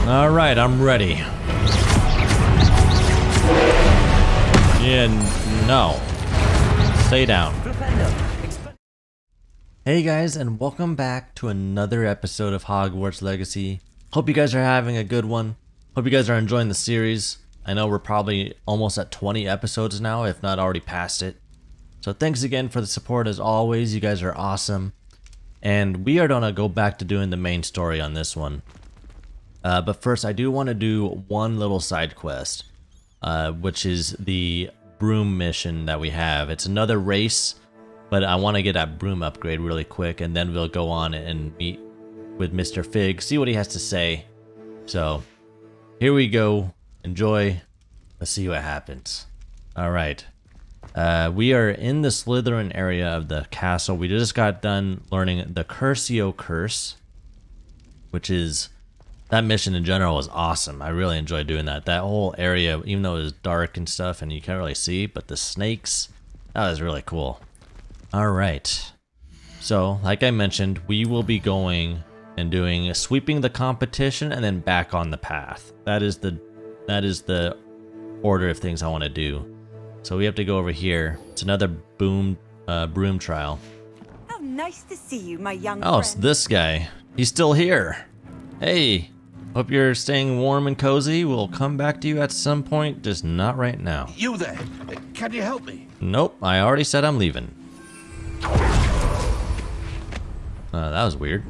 Alright, I'm ready. Yeah, no. Stay down. Hey guys, and welcome back to another episode of Hogwarts Legacy. Hope you guys are having a good one. Hope you guys are enjoying the series. I know we're probably almost at 20 episodes now, if not already past it. So thanks again for the support as always. You guys are awesome. And we are gonna go back to doing the main story on this one. But first, I do want to do one little side quest, which is the broom mission that we have. It's another race, but I want to get that broom upgrade really quick, and then we'll go on and meet with Mr. Fig, see what he has to say. So, here we go. Enjoy. Let's see what happens. Alright. We are in the Slytherin area of the castle. We just got done learning the Curcio Curse, which is... that mission in general was awesome. I really enjoyed doing that. That whole area, even though it was dark and stuff and you can't really see, but the snakes, that was really cool. Alright. So, like I mentioned, we will be going and doing sweeping the competition and then back on the path. That is the order of things I want to do. So we have to go over here. It's another broom trial. How nice to see you, my young friend. It's this guy. He's still here. Hey, hope you're staying warm and cozy. We'll come back to you at some point, just not right now. You there? Can you help me? Nope, I already said I'm leaving. That was weird.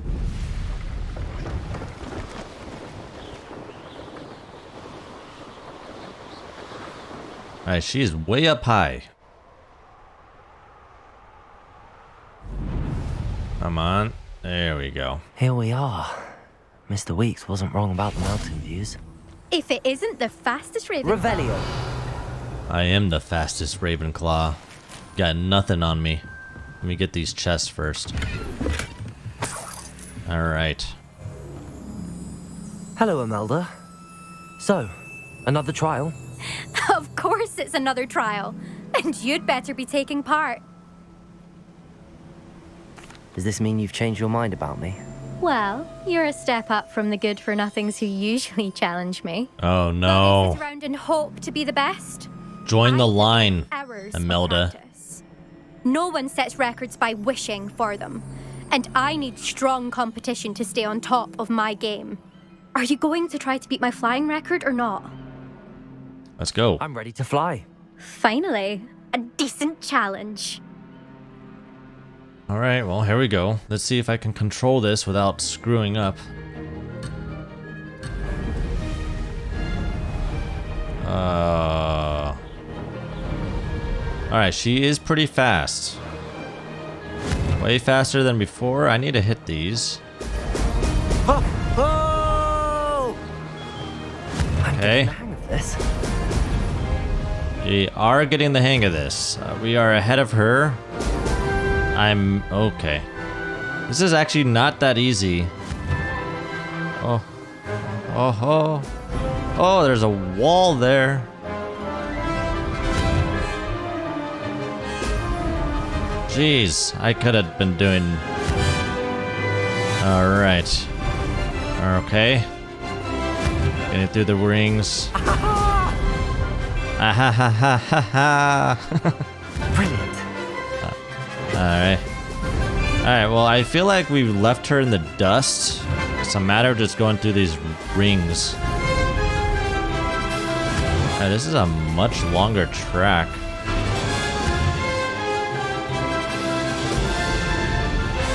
Alright, she's way up high. Come on. There we go. Here we are. Mr. Weeks wasn't wrong about the mountain views. If it isn't the fastest Ravenclaw. Revelio. I am the fastest Ravenclaw. Got nothing on me. Let me get these chests first. Alright. Hello, Imelda. So, another trial? Of course it's another trial. And you'd better be taking part. Does this mean you've changed your mind about me? Well, you're a step up from the good-for-nothings who usually challenge me. Oh no. Sit around and hope to be the best. Join the line, Hours Imelda. of practice. No one sets records by wishing for them. And I need strong competition to stay on top of my game. Are you going to try to beat my flying record or not? Let's go. I'm ready to fly. Finally, a decent challenge. Alright, well, here we go. Let's see if I can control this without screwing up. Alright, she is pretty fast. Way faster than before. I need to hit these. Oh! I'm getting the hang of this. We are getting the hang of this. We are ahead of her. I'm okay. This is actually not that easy. Oh. Oh, oh. Oh, there's a wall there. Jeez, I could have been doing... Alright. Okay. Getting through the rings. Ah ha ha ha ha ha. Brilliant. Alright. Alright, well, I feel like we left her in the dust. It's a matter of just going through these rings. Alright, this is a much longer track.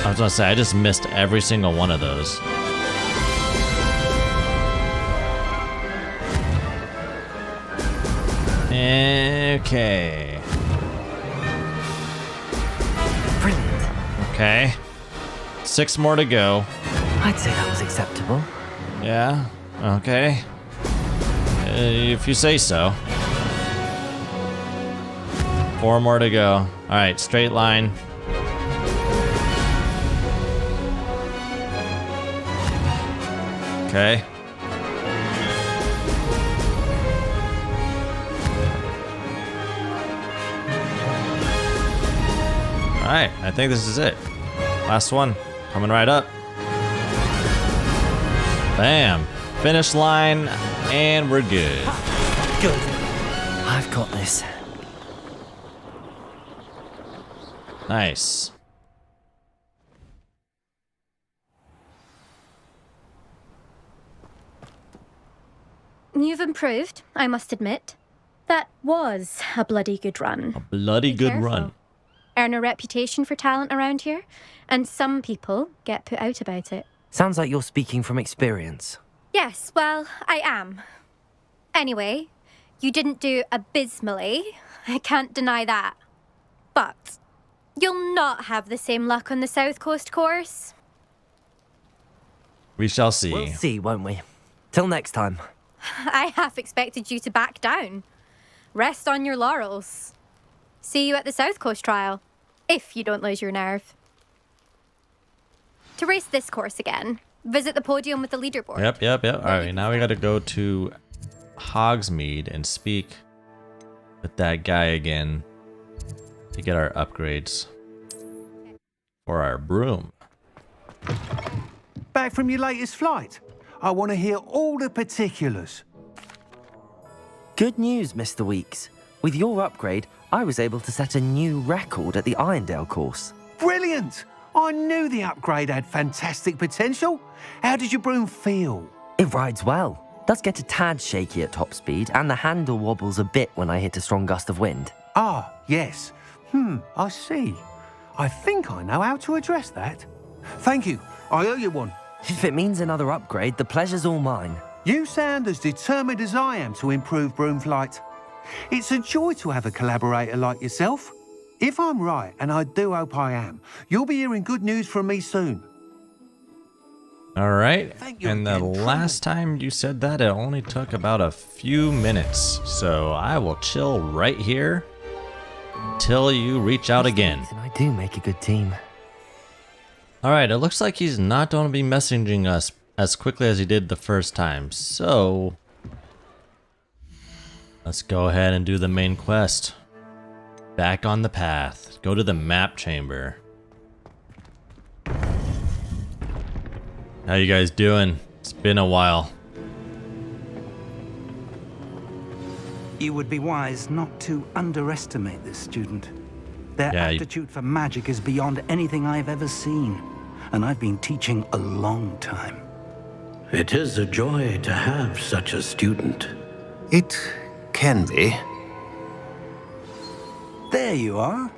I was gonna say, I just missed every single one of those. Okay. Brilliant. Okay. 6 more to go. I'd say that was acceptable. Yeah? Okay. If you say so. 4 more to go. Alright, straight line. Okay. Alright, I think this is it. Last one. Coming right up. Bam. finish line, and we're good. Good. I've got this. Nice. You've improved, I must admit. That was a bloody good run. A bloody Be good careful. run. Earn a reputation for talent around here, and some people get put out about it. Sounds like you're speaking from experience. Yes, well, I am. Anyway, you didn't do abysmally. I can't deny that. But you'll not have the same luck on the South Coast course. We shall see. We'll see, won't we? Till next time. I half expected you to back down. Rest on your laurels. See you at the South Coast trial, if you don't lose your nerve. To race this course again, visit the podium with the leaderboard. Yep. All right, now we got to go to Hogsmeade and speak with that guy again to get our upgrades for our broom. Back from your latest flight? I want to hear all the particulars. Good news, Mr. Weeks. With your upgrade, I was able to set a new record at the Irondale course. Brilliant! I knew the upgrade had fantastic potential. How did your broom feel? It rides well. Does get a tad shaky at top speed, and the handle wobbles a bit when I hit a strong gust of wind. Ah, yes. I see. I think I know how to address that. Thank you. I owe you one. If it means another upgrade, the pleasure's all mine. You sound as determined as I am to improve broom flight. It's a joy to have a collaborator like yourself. If I'm right, and I do hope I am, you'll be hearing good news from me soon. All right, Thank you and the again, last time you said that, it only took about a few minutes. So I will chill right here till you reach out again. And I do make a good team. All right, it looks like he's not going to be messaging us as quickly as he did the first time. So let's go ahead and do the main quest. Back on the path. Go to the map chamber. How you guys doing? It's been a while. You would be wise not to underestimate this student. Their aptitude for magic is beyond anything I've ever seen, and I've been teaching a long time. It is a joy to have such a student. It can be. There you are.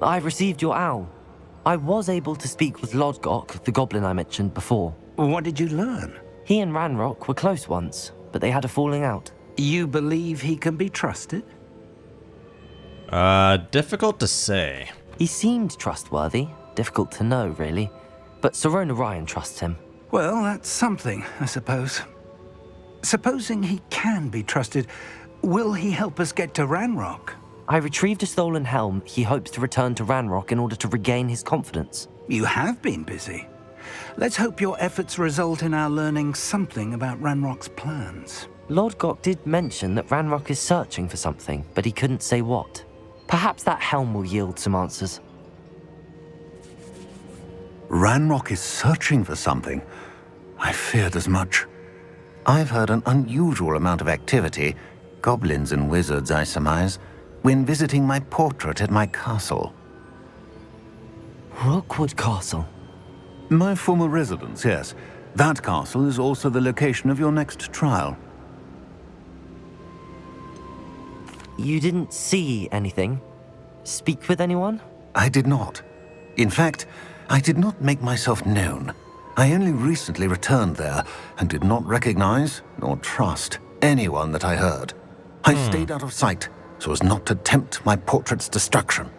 I've received your owl. I was able to speak with Lodgok, the goblin I mentioned before. What did you learn? He and Ranrock were close once, but they had a falling out. You believe he can be trusted? Difficult to say. He seemed trustworthy. Difficult to know, really. But Serona Ryan trusts him. Well, that's something, I suppose. Supposing he can be trusted, will he help us get to Ranrock? I retrieved a stolen helm. He hopes to return to Ranrock in order to regain his confidence. You have been busy. Let's hope your efforts result in our learning something about Ranrock's plans. Lodgok did mention that Ranrock is searching for something, but he couldn't say what. Perhaps that helm will yield some answers. Ranrock is searching for something. I feared as much. I've heard an unusual amount of activity, goblins and wizards, I surmise, when visiting my portrait at my castle. Rookwood Castle. My former residence, yes. That castle is also the location of your next trial. You didn't see anything? Speak with anyone? I did not. In fact, I did not make myself known. I only recently returned there and did not recognize nor trust anyone that I heard. I stayed out of sight so as not to tempt my portrait's destruction.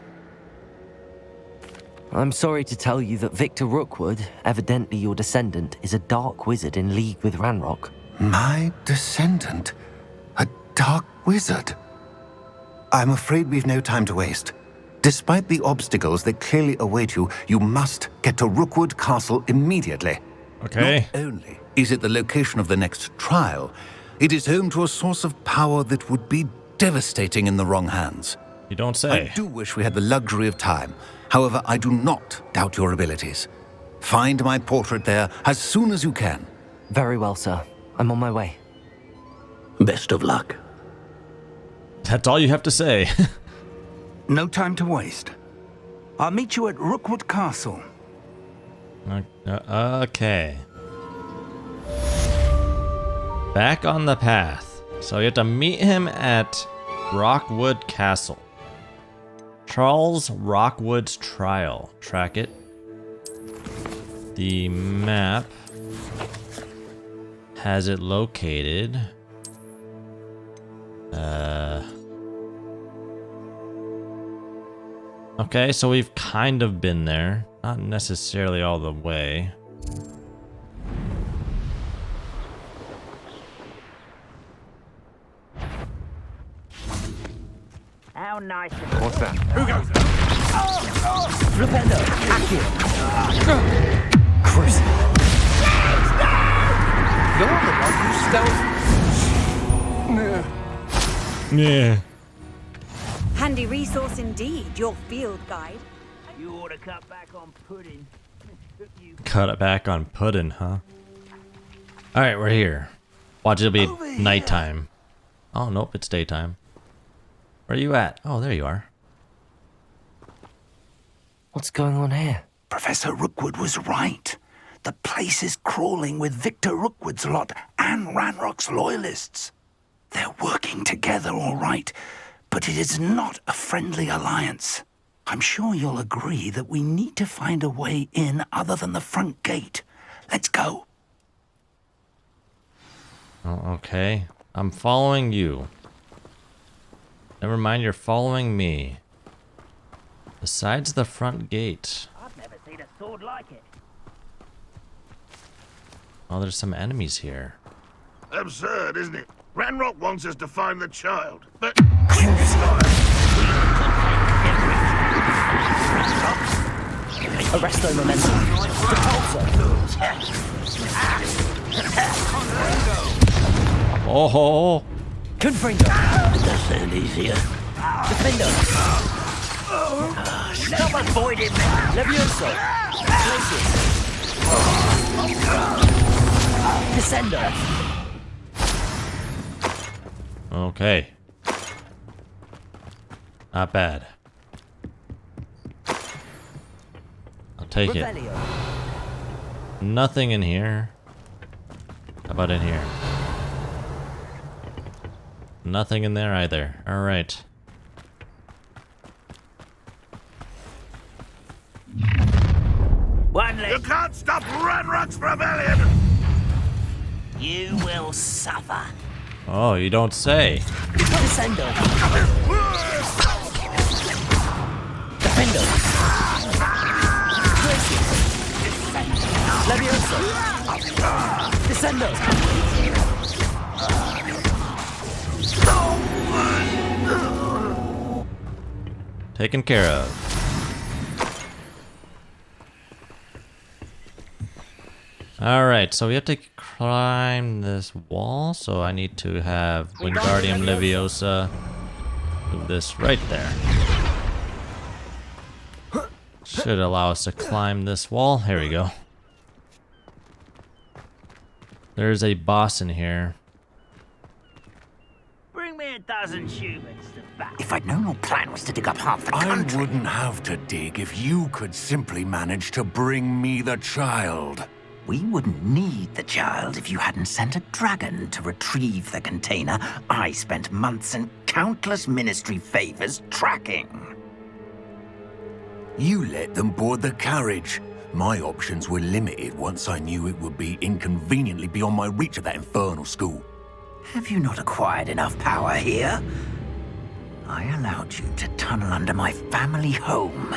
I'm sorry to tell you that Victor Rookwood, evidently your descendant, is a dark wizard in league with Ranrock. My descendant? A dark wizard? I'm afraid we've no time to waste. Despite the obstacles that clearly await you, you must get to Rookwood Castle immediately. Okay. Not only is it the location of the next trial, it is home to a source of power that would be devastating in the wrong hands. You don't say. I do wish we had the luxury of time. However, I do not doubt your abilities. Find my portrait there as soon as you can. Very well, sir. I'm on my way. Best of luck. That's all you have to say. No time to waste. I'll meet you at Rookwood Castle. Okay. Back on the path. So you have to meet him at Rookwood Castle. Charles Rookwood's trial. Track it. The map has it located. Okay, so we've kind of been there. Not necessarily all the way. How nice. What's that? Who goes there? Flipendo, Accio. Cruise. You're the one who stole... Yeah. Handy resource indeed, your field guide. You ought to cut back on pudding. Cut it back on pudding, huh? Alright, we're here. Watch, it'll be nighttime. Oh, nope, it's daytime. Where are you at? Oh, there you are. What's going on here? Professor Rookwood was right. The place is crawling with Victor Rookwood's lot and Ranrock's loyalists. They're working together, all right, but it is not a friendly alliance. I'm sure you'll agree that we need to find a way in other than the front gate. Let's go. Oh, okay. I'm following you. Never mind, you're following me. Besides the front gate. I've never seen a sword like it. Oh, there's some enemies here. Absurd, isn't it? Ranrock wants us to find the child, but... Arresto momentum. Oh! Confringo. That sound easier. Defender. Stop avoiding me. Levioso. Glacius. Descender. Okay. Not bad. I'll take it. Revelio. Nothing in here. How about in here? Nothing in there either. Alright. One You leg. can't stop Ranrock's rebellion! You will suffer. Oh, you don't say. Descender. Defender. Glacius. Levioso. Descender. Taken care of. Alright, so we have to climb this wall, so I need to have Wingardium Leviosa move this right there. Should allow us to climb this wall. Here we go. There's a boss in here. Bring me a dozen humans to battle. If I'd known your plan was to dig up half the I country... wouldn't have to dig if you could simply manage to bring me the child. We wouldn't need the child if you hadn't sent a dragon to retrieve the container I spent months and countless ministry favors tracking. You let them board the carriage. My options were limited once I knew it would be inconveniently beyond my reach at that infernal school. Have you not acquired enough power here? I allowed you to tunnel under my family home.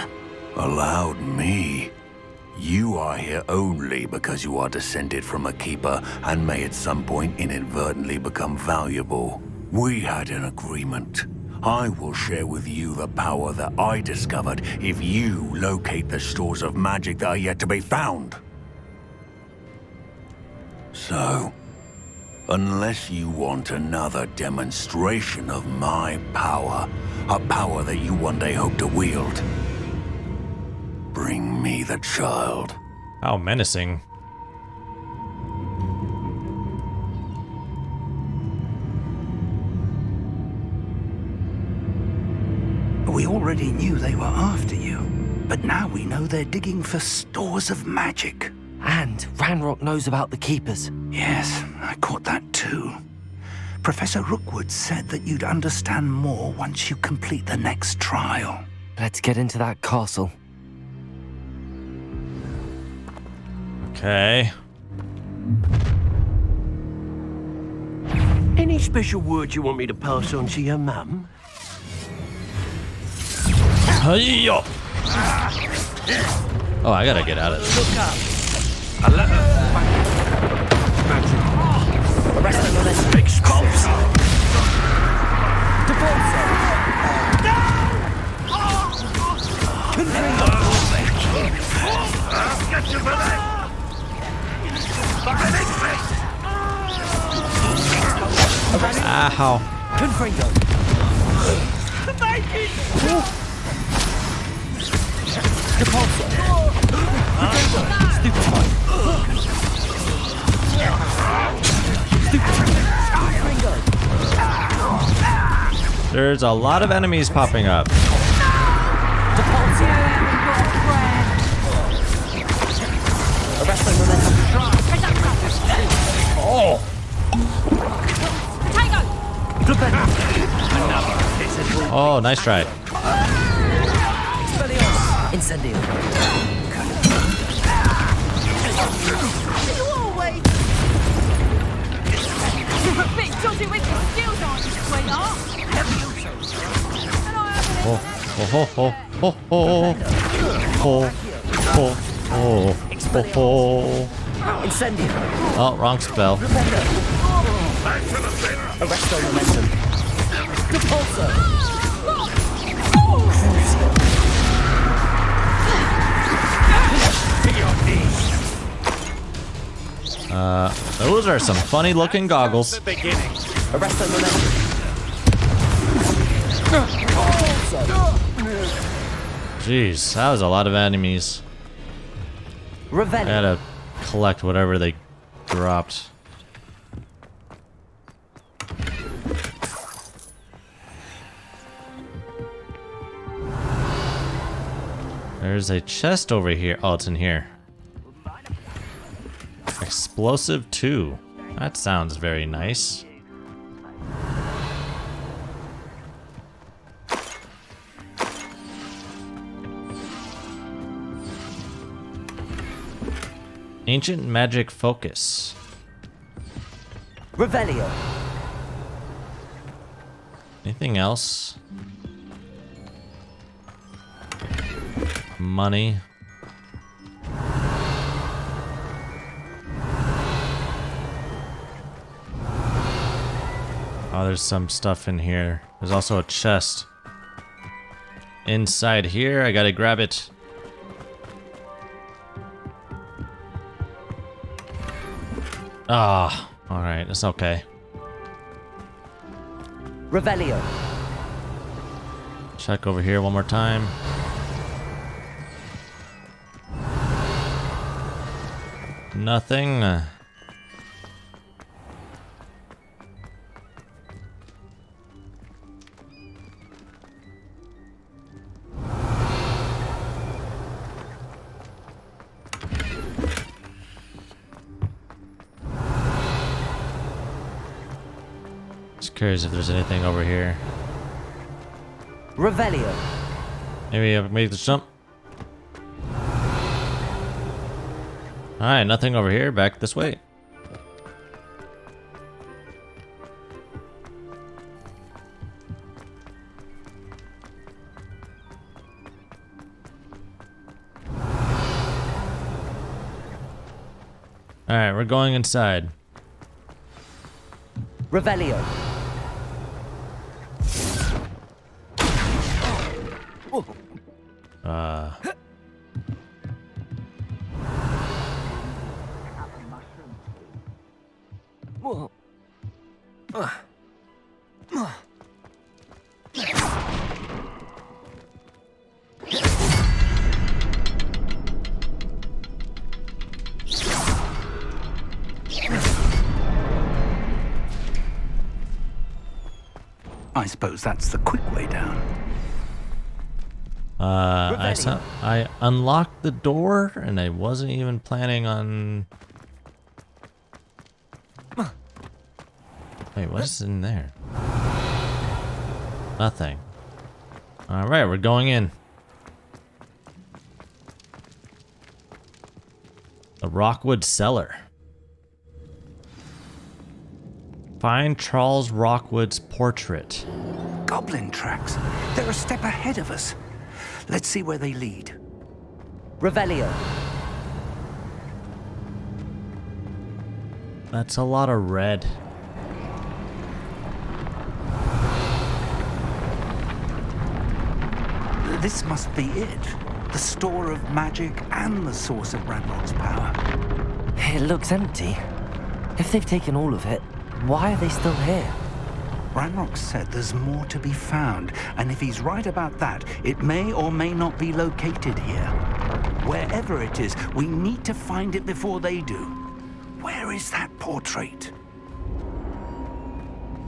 Allowed me? You are here only because you are descended from a keeper and may at some point inadvertently become valuable. We had an agreement. I will share with you the power that I discovered if you locate the stores of magic that are yet to be found. So, unless you want another demonstration of my power, a power that you one day hope to wield, bring me the child. How menacing. already knew they were after you, but now we know they're digging for stores of magic. And Ranrock knows about the Keepers. Yes, I caught that too. Professor Rookwood said that you'd understand more once you complete the next trial. Let's get into that castle. Okay. Any special words you want me to pass on to your mum? Hey-yo. Oh, I gotta get out of this. Look up. Arrest them on this. Expulse! I'll get you for that! Ow. Confringo. Depulso. Stupefy. There's a lot of enemies popping up. Oh! Oh, nice try. Incendio. Oh, oh, oh, oh, oh, oh, oh, oh, oh, oh, oh. Incendio. Oh, wrong spell. Arresto momentum. Depulso. Those are some funny looking goggles. Arresto momentum. Jeez, that was a lot of enemies. I Revelio. gotta collect whatever they dropped. There's a chest over here. Oh, it's in here. Explosive 2. That sounds very nice. Ancient Magic Focus. Revelio. Anything else? Money. Oh, there's some stuff in here. There's also a chest. Inside here, I gotta grab it. Ah, alright, it's okay. Revelio. Check over here one more time. Nothing. Just curious if there's anything over here. Revelio. Maybe I make the jump. Alright, nothing over here. Back this way. Alright, we're going inside. Revelio. I suppose that's the quick way down. I unlocked the door and I wasn't even planning on... Wait, what's in there? Nothing. Alright, we're going in. The Rookwood cellar. Find Charles Rookwood's portrait. Goblin tracks. They're a step ahead of us. Let's see where they lead. Revelio. That's a lot of red. This must be it. The store of magic and the source of Ranrock's power. It looks empty. If they've taken all of it, why are they still here? Ranrock said there's more to be found, and if he's right about that, it may or may not be located here. Wherever it is, we need to find it before they do. Where is that portrait?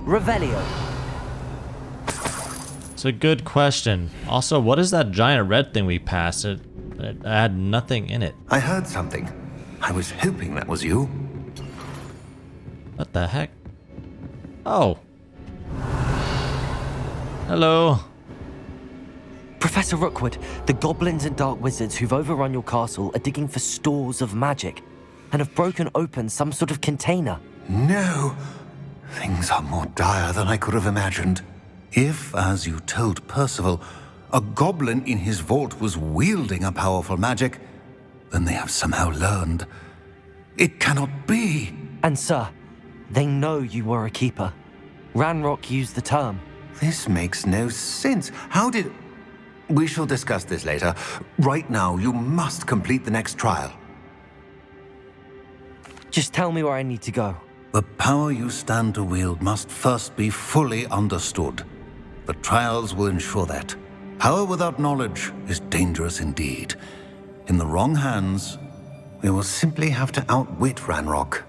Revelio. It's a good question. Also, what is that giant red thing we passed? It had nothing in it. I heard something. I was hoping that was you. What the heck? Oh. Hello. Professor Rookwood, the goblins and dark wizards who've overrun your castle are digging for stores of magic and have broken open some sort of container. No. Things are more dire than I could have imagined. If, as you told Percival, a goblin in his vault was wielding a powerful magic, then they have somehow learned. It cannot be. And sir, they know you were a keeper. Ranrock used the term. This makes no sense. How did... We shall discuss this later. Right now, you must complete the next trial. Just tell me where I need to go. The power you stand to wield must first be fully understood. The trials will ensure that. Power without knowledge is dangerous indeed. In the wrong hands, we will simply have to outwit Ranrock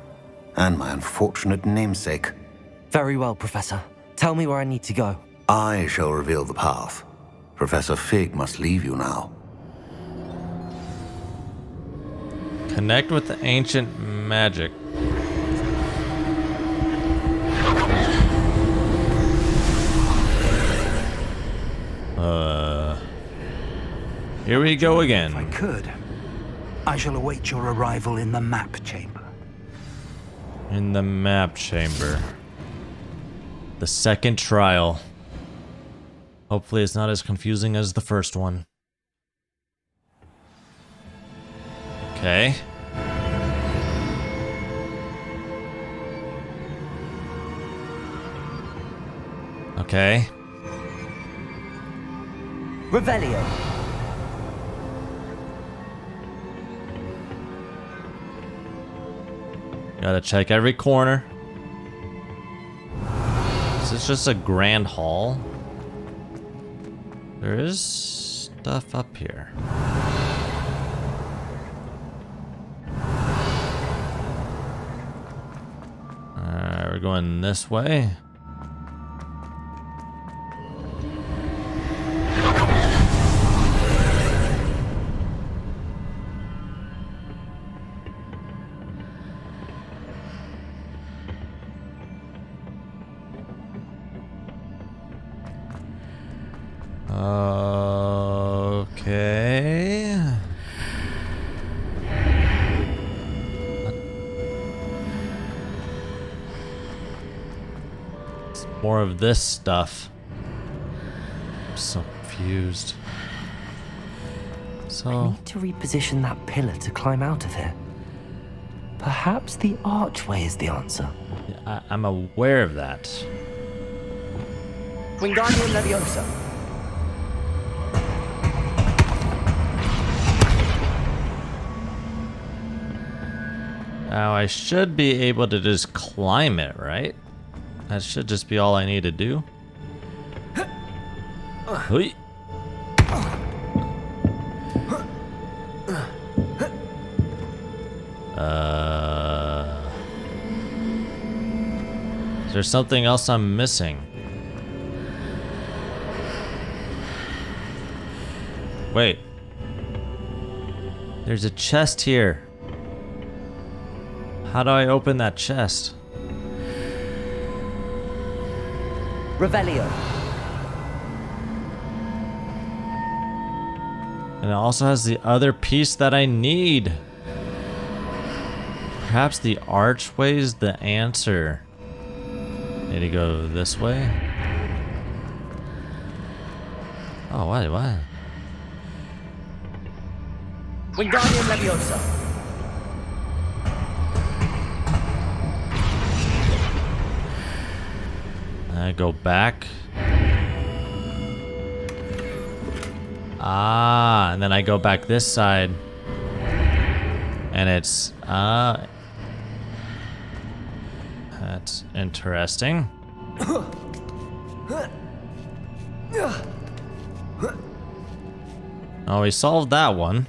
and my unfortunate namesake. Very well, Professor. Tell me where I need to go. I shall reveal the path. Professor Fig must leave you now. Connect with the ancient magic. Here we go again. If I could, I shall await your arrival in the map chamber. In the map chamber. The second trial. Hopefully it's not as confusing as the first one. Okay. Okay. Revelio. Gotta check every corner. Is this just a grand hall? There is stuff up here. Alright, we're going this way. Okay. It's more of this stuff. I'm so confused. I So, need to reposition that pillar to climb out of here. Perhaps the archway is the answer. I'm aware of that. Wingardium Leviosa. Now I should be able to just climb it, right? That should just be all I need to do. Hui. Is there something else I'm missing? Wait. There's a chest here. How do I open that chest? Revelio. And it also has the other piece that I need. Perhaps the archway's the answer. Need to go this way? Oh, what? Wingardium Leviosa. I go back. Ah, and then I go back this side. And it's, that's interesting. Oh, we solved that one.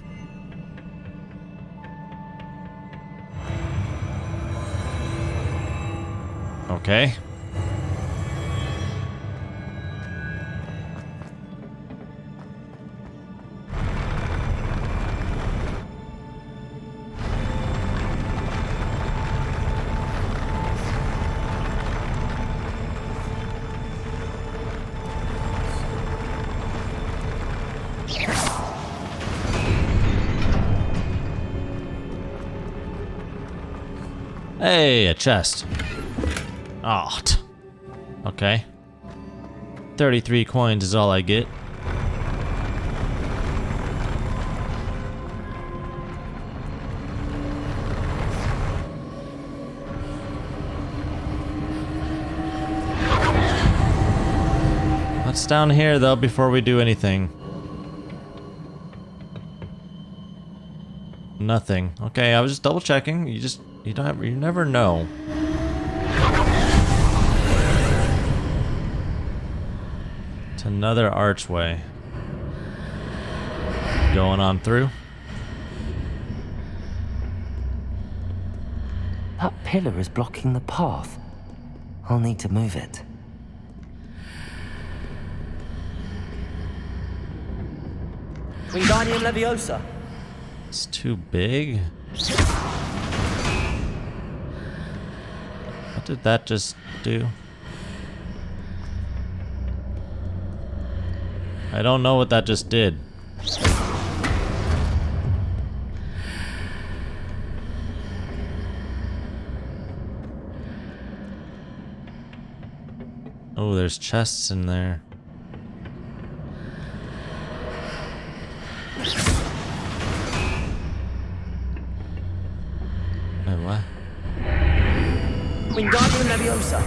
Okay. Hey, a chest. Oh, okay. 33 coins is all I get. What's down here though before we do anything? Nothing. Okay, I was just double checking. You never know. It's another archway. Going on through. That pillar is blocking the path. I'll need to move it. Wingardium Leviosa. It's too big. What did that just do? I don't know what that just did. Oh, there's chests in there. Wait, what? Wingardium Leviosa.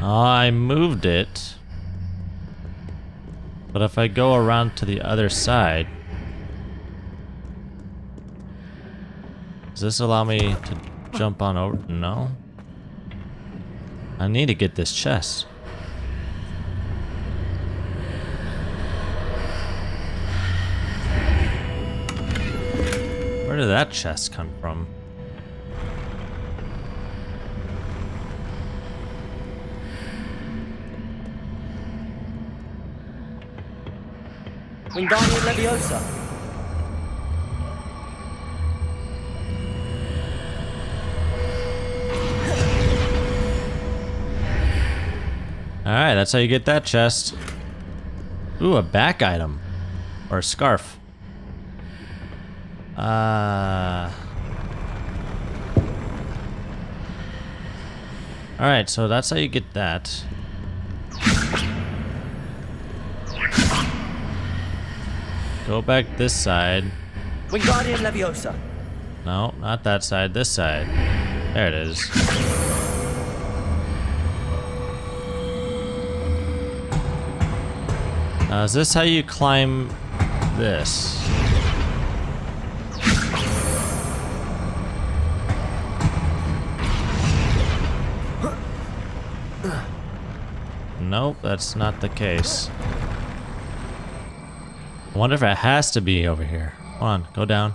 I moved it. But if I go around to the other side, does this allow me to jump on over? No. I need to get this chest. Where did that chest come from? Wingardium Leviosa. Alright, that's how you get that chest. Ooh, a back item. Or a scarf. Alright, so that's how you get that. Go back this side. Wingardium Leviosa. No, not that side, this side. There it is. Now, is this how you climb this? Nope, that's not the case. I wonder if it has to be over here. Come on, go down.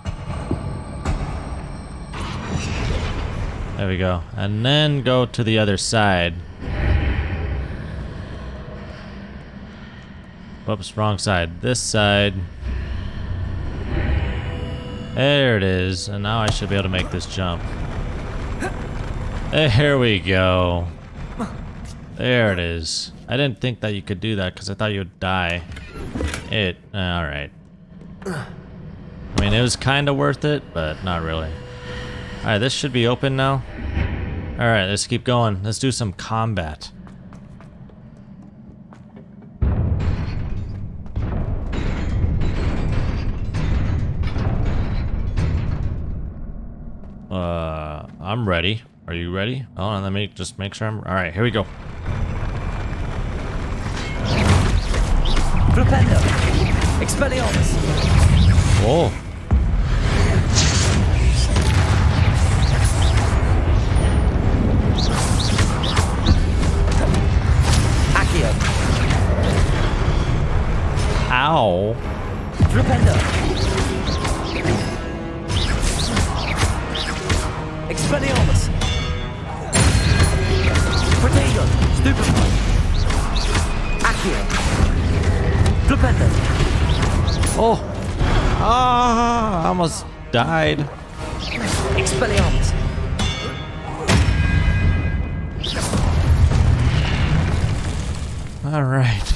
There we go. And then go to the other side. Whoops, wrong side. This side. There it is. And now I should be able to make this jump. There we go. There it is. I didn't think that you could do that because I thought you would die. Alright. I mean, it was kind of worth it, but not really. Alright, this should be open now. Alright, let's keep going. Let's do some combat. I'm ready. Are you ready? Hold on, let me just make sure I'm... Alright, here we go. Flipendo! Expelliarmus! Whoa. Accio! Ow. Flipendo! Expelliarmus! Protego! Stupefy! Accio! Flipendo! Oh! Ah! I almost died. Expelliarmus! Alright.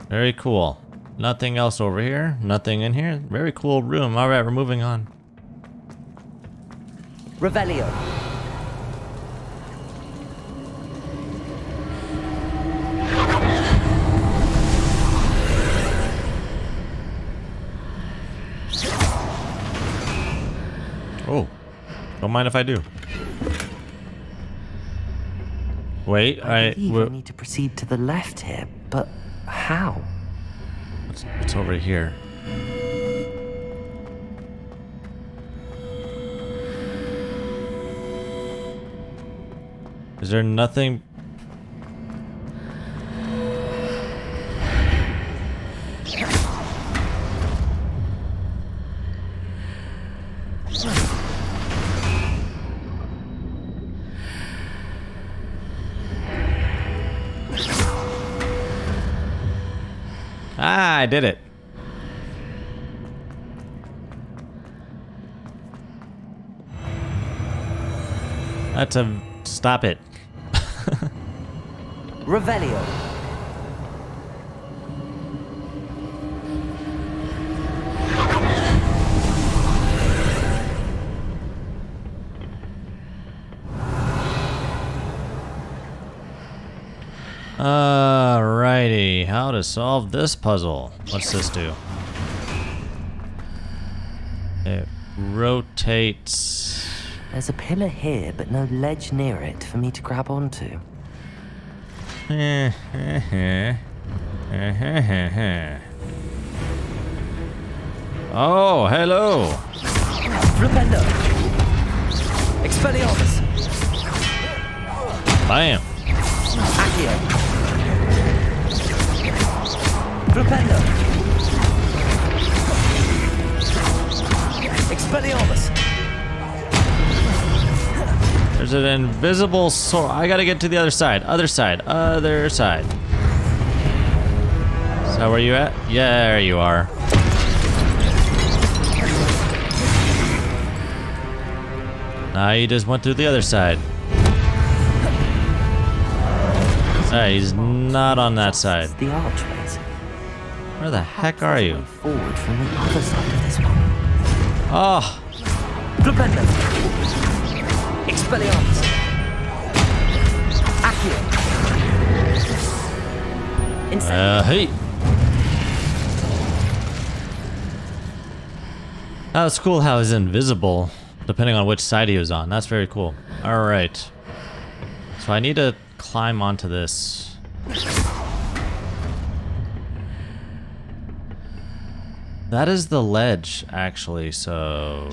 Very cool. Nothing else over here. Nothing in here. Very cool room. Alright, we're moving on. Revelio. Oh. Don't mind if I do. Wait, I believe we need to proceed to the left here, but how? What's over here? Is there nothing? Ah, I did it. That's a... Stop it. Revelio. Alrighty, how to solve this puzzle? What's this do? It rotates. There's a pillar here, but no ledge near it for me to grab onto. Oh, hello. Flipendo. Expelliarmus. Bam. Accio. Flipendo. Expelliarmus. There's an invisible sword. I gotta get to the other side. Other side. Other side. Is that where you at? Yeah, there you are. Now you just went through the other side. Alright, he's not on that side. The archways. Where the heck are you? Forward from the other side of this one. Oh! Flipendo. Expelliarmus. Accio. Hey! That was cool how he's invisible, depending on which side he was on. That's very cool. Alright. So I need to climb onto this. That is the ledge, actually, so...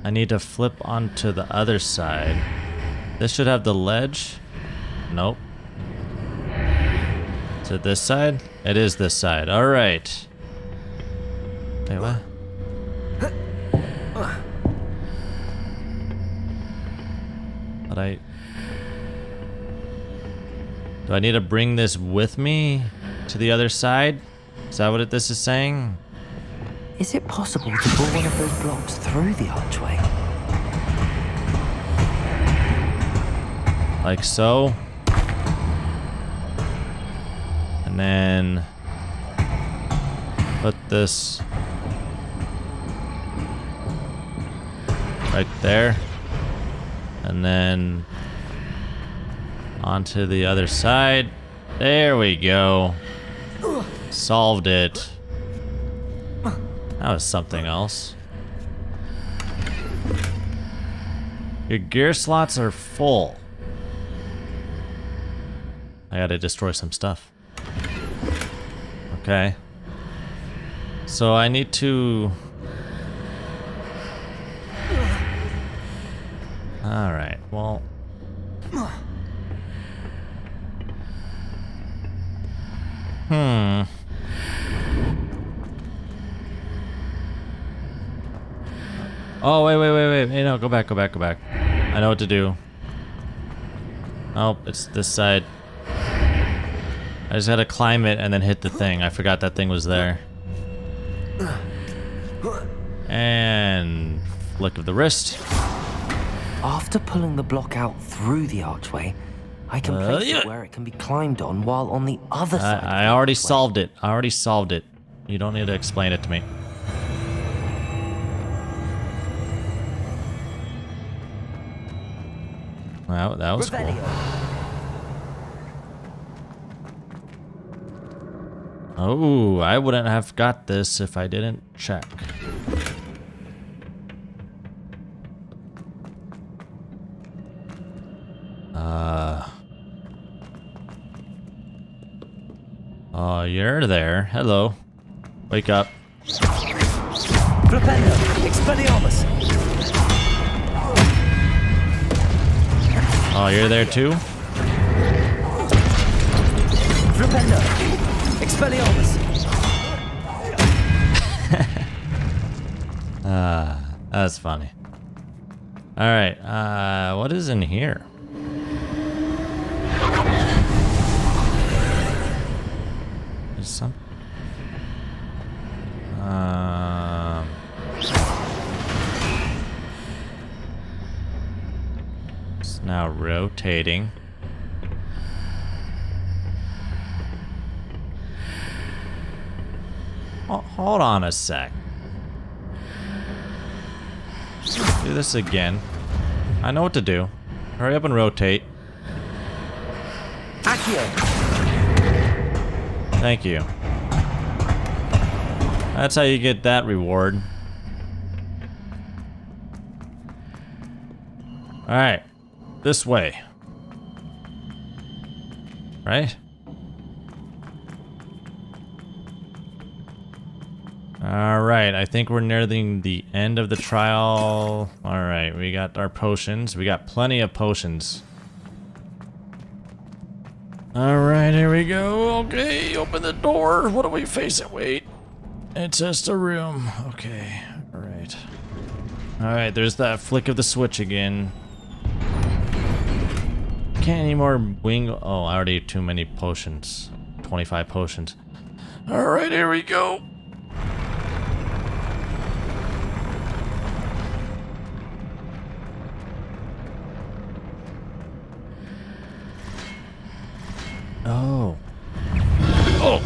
I need to flip onto the other side. This should have the ledge. Nope. Is it this side? It is this side. All right. Wait, what? But do I need to bring this with me to the other side? Is that what this is saying? Is it possible to pull one of those blocks through the archway? Like so. And then put this right there. And then onto the other side. There we go. Solved it. That was something else. Your gear slots are full. I gotta destroy some stuff. Okay. So I need to... Alright, well... Oh, wait. Hey, no, go back. I know what to do. Oh, it's this side. I just gotta climb it and then hit the thing. I forgot that thing was there. And flick of the wrist. After pulling the block out through the archway, I can place it where it can be climbed on while on the other side. I already solved it. You don't need to explain it to me. Wow, that was cool. Oh, I wouldn't have got this if I didn't check. Oh, you're there. Hello. Wake up. Flipendo, Expelliarmus. Oh, you're there too? Flipendo, Expelliarmus. That's funny. Alright, what is in here? There's some... It's now rotating. Hold on a sec. Do this again. I know what to do. Hurry up and rotate. Accio. Thank you. That's how you get that reward. Alright. This way. Right? Alright, I think we're nearing the end of the trial. Alright, we got our potions. We got plenty of potions. Alright, here we go. Okay, open the door. What do we face it? Wait. It's just a room. Okay, alright. Alright, there's that flick of the switch again. Can't any more wing... Oh, I already have too many potions. 25 potions. Alright, here we go. Oh. Oh.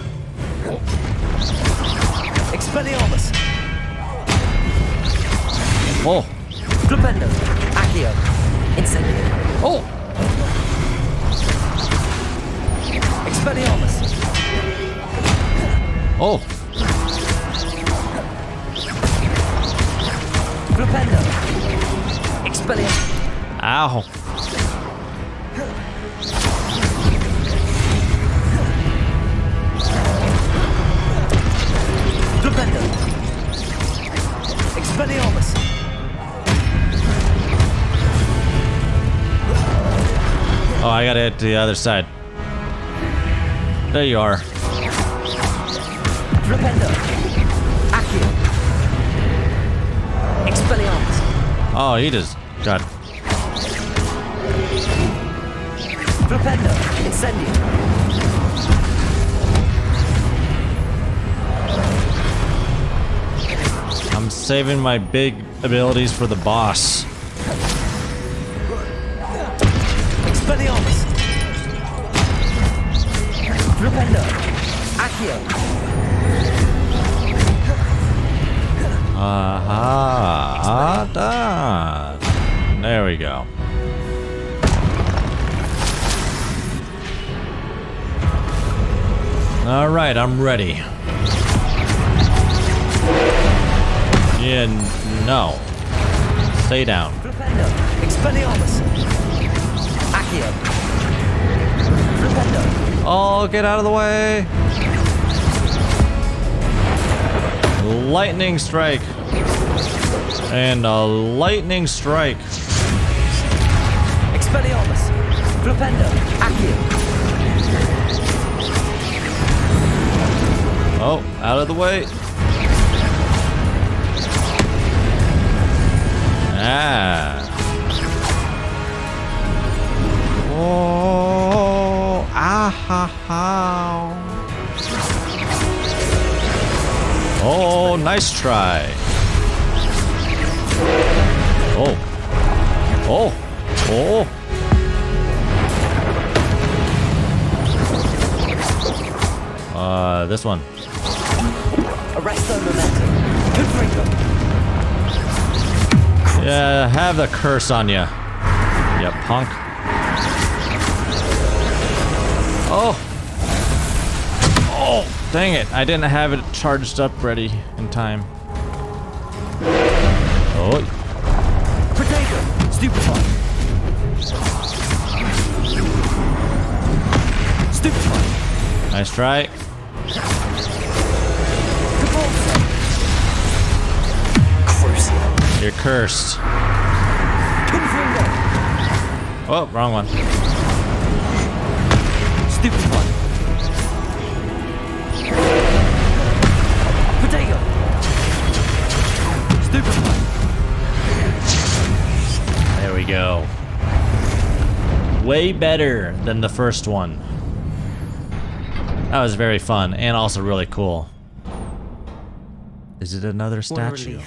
Expelliarmus. Oh. Flipendo, Accio. Incendio. Oh. Expelliarmus. Oh. Flipendo. Expelliarmus. Ow. Flipendo. Expelliarmus. I gotta hit to the other side. There you are. Flipendo. Accio. Expelliarmus. Oh, he just got... Flipendo. Incendio. I'm saving my big abilities for the boss. Expelliarmus. Flipendo. Accio. There we go. All right, I'm ready. Yeah, no. Stay down. Flipendo. Expelliarmus. Accio. Flipendo. Oh, get out of the way. Lightning strike. And a lightning strike. Expelliarmus. Flipendo. Accio. Oh, out of the way. Ah. Oh, ah ha ha. Oh, nice try. Oh. Oh. Oh. This one. Arresto momentum. Confringo. Yeah, have the curse on ya. You punk. Oh. Oh, dang it. I didn't have it charged up ready in time. Oh. Potato. Stupefy. Stupefy. Nice try. Crucio. You're cursed. Confringo. Oh, wrong one. Stupefy. Potato. Stupefy. There we go. Way better than the first one. That was very fun and also really cool. Is it another statue?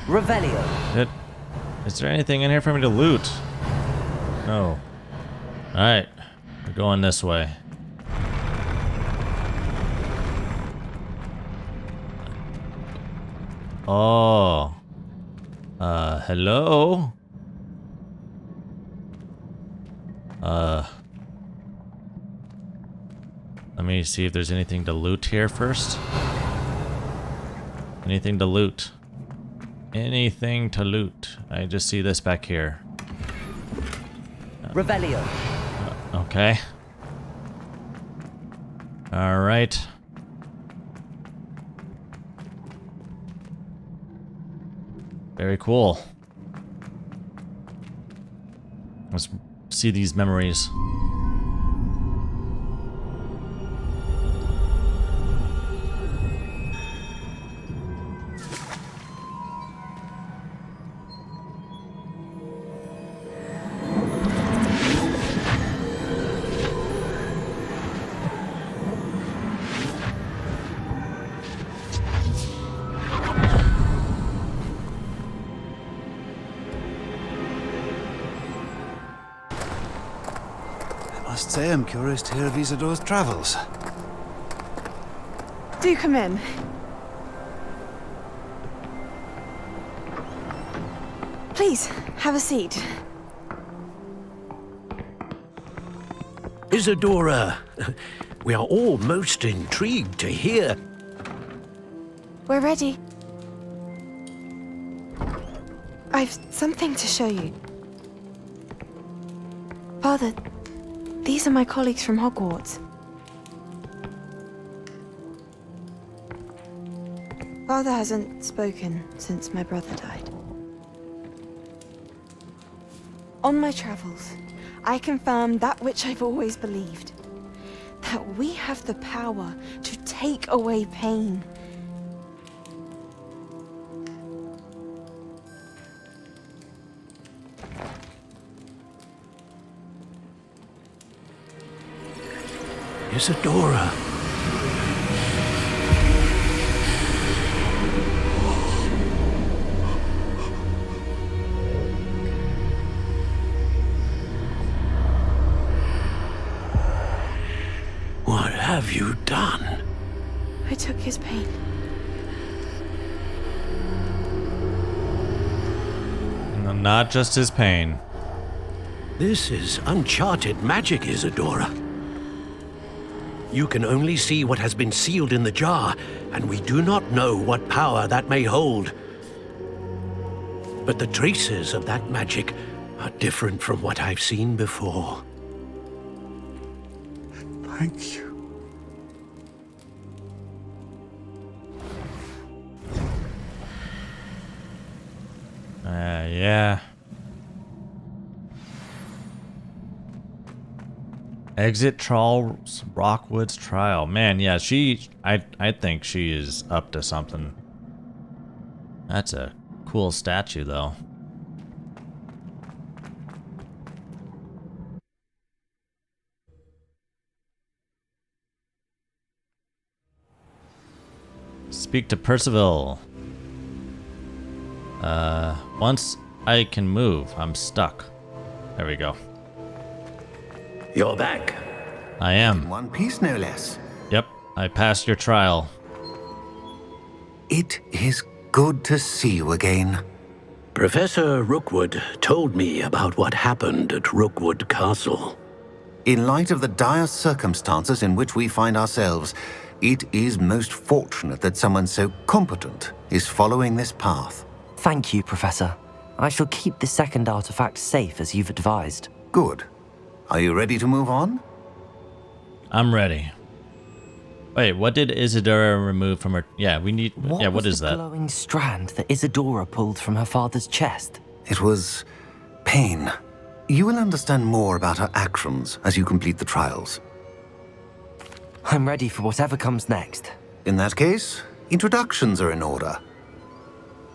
Revelio. Is there anything in here for me to loot? No. Alright. We're going this way. Oh. Hello? Let me see if there's anything to loot here first. Anything to loot? Anything to loot? I just see this back here. Revelio. Okay. All right. Very cool. Let's see these memories. I must say I'm curious to hear of Isidore's travels. Do come in. Please, have a seat. Isidora, we are all most intrigued to hear. We're ready. I've something to show you. Father, these are my colleagues from Hogwarts. Father hasn't spoken since my brother died. On my travels, I confirmed that which I've always believed. That we have the power to take away pain. Isadora. What have you done? I took his pain. No, not just his pain. This is uncharted magic, Isadora. You can only see what has been sealed in the jar, and we do not know what power that may hold. But the traces of that magic are different from what I've seen before. Thank you. Yeah. Exit Charles Rookwood's trial. Man, yeah, I think she is up to something. That's a cool statue, though. Speak to Percival. Once I can move, I'm stuck. There we go. You're back. I am. In one piece, no less. Yep, I passed your trial. It is good to see you again. Professor Rookwood told me about what happened at Rookwood Castle. In light of the dire circumstances in which we find ourselves, it is most fortunate that someone so competent is following this path. Thank you, Professor. I shall keep the second artifact safe as you've advised. Good. Are you ready to move on? I'm ready. Wait, what did Isadora remove from her? Yeah, we need. What is that? The glowing strand that Isadora pulled from her father's chest? It was pain. You will understand more about her actions as you complete the trials. I'm ready for whatever comes next. In that case, introductions are in order.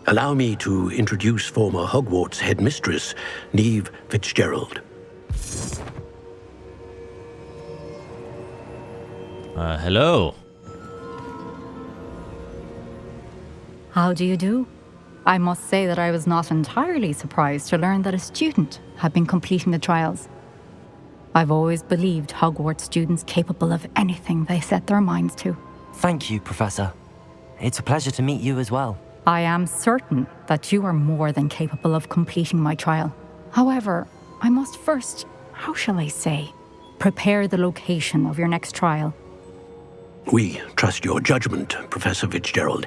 Allow me to introduce former Hogwarts headmistress, Neve Fitzgerald. Hello. How do you do? I must say that I was not entirely surprised to learn that a student had been completing the trials. I've always believed Hogwarts students capable of anything they set their minds to. Thank you, Professor. It's a pleasure to meet you as well. I am certain that you are more than capable of completing my trial. However, I must first, how shall I say, prepare the location of your next trial. We trust your judgment, Professor Fitzgerald.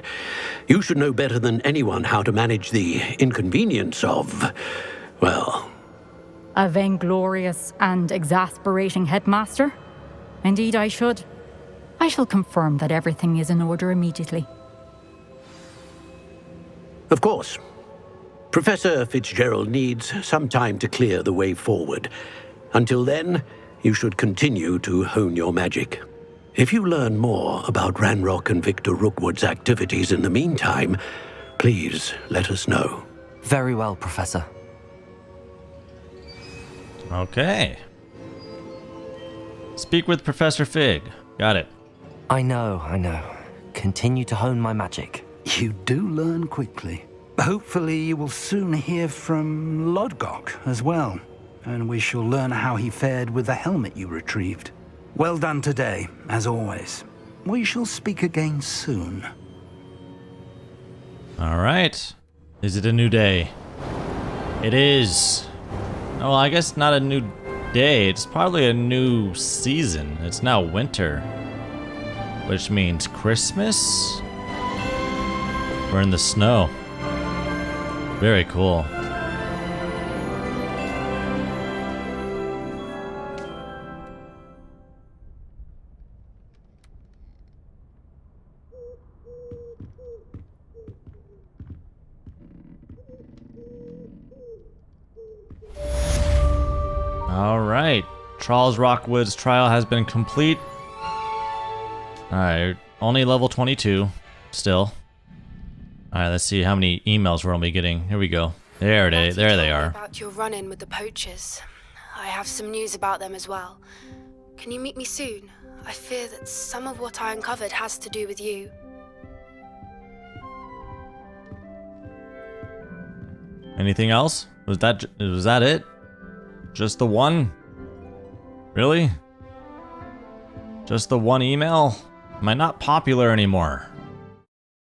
You should know better than anyone how to manage the inconvenience of, well... A vainglorious and exasperating headmaster? Indeed I should. I shall confirm that everything is in order immediately. Of course. Professor Fitzgerald needs some time to clear the way forward. Until then, you should continue to hone your magic. If you learn more about Ranrock and Victor Rookwood's activities in the meantime, please let us know. Very well, Professor. Okay. Speak with Professor Fig. Got it. I know. Continue to hone my magic. You do learn quickly. Hopefully you will soon hear from Lodgok as well, and we shall learn how he fared with the helmet you retrieved. Well done today, as always. We shall speak again soon. All right. Is it a new day? It is. Oh, well, I guess not a new day. It's probably a new season. It's now winter, which means Christmas. We're in the snow. Very cool. Alright. Charles Rookwood's trial has been complete. Alright, only level 22. Still. Alright, let's see how many emails we're only getting. Here we go. There they are. About your run-in with the poachers. I have some news about them as well. Can you meet me soon? I fear that some of what I uncovered has to do with you. Anything else? Was that it? Just the one? Really? Just the one email? Am I not popular anymore?